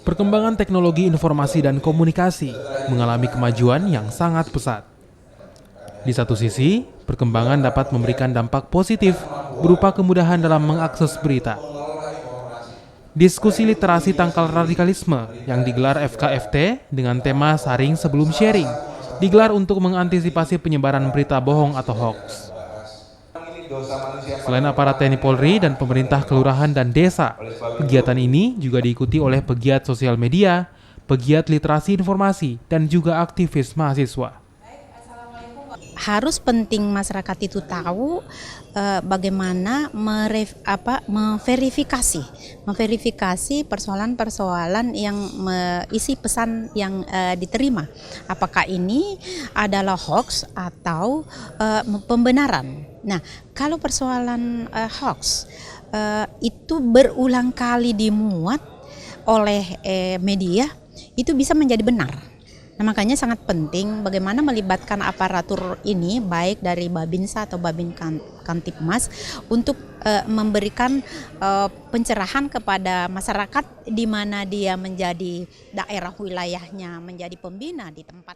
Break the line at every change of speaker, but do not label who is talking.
Perkembangan teknologi informasi dan komunikasi mengalami kemajuan yang sangat pesat. Di satu sisi, perkembangan dapat memberikan dampak positif berupa kemudahan dalam mengakses berita. Diskusi literasi tangkal radikalisme yang digelar FKFT dengan tema Saring Sebelum Sharing digelar untuk mengantisipasi penyebaran berita bohong atau hoax. Selain aparat TNI Polri dan pemerintah kelurahan dan desa, kegiatan ini juga diikuti oleh pegiat sosial media, pegiat literasi informasi, dan juga aktivis mahasiswa.
Harus penting masyarakat itu tahu bagaimana memverifikasi persoalan-persoalan yang isi pesan yang diterima. Apakah ini adalah hoax atau pembenaran. Nah, kalau persoalan hoax itu berulang kali dimuat oleh media, itu bisa menjadi benar. Nah, makanya sangat penting bagaimana melibatkan aparatur ini baik dari Babinsa atau Babin Kantipmas untuk memberikan pencerahan kepada masyarakat di mana dia menjadi daerah wilayahnya menjadi pembina di tempat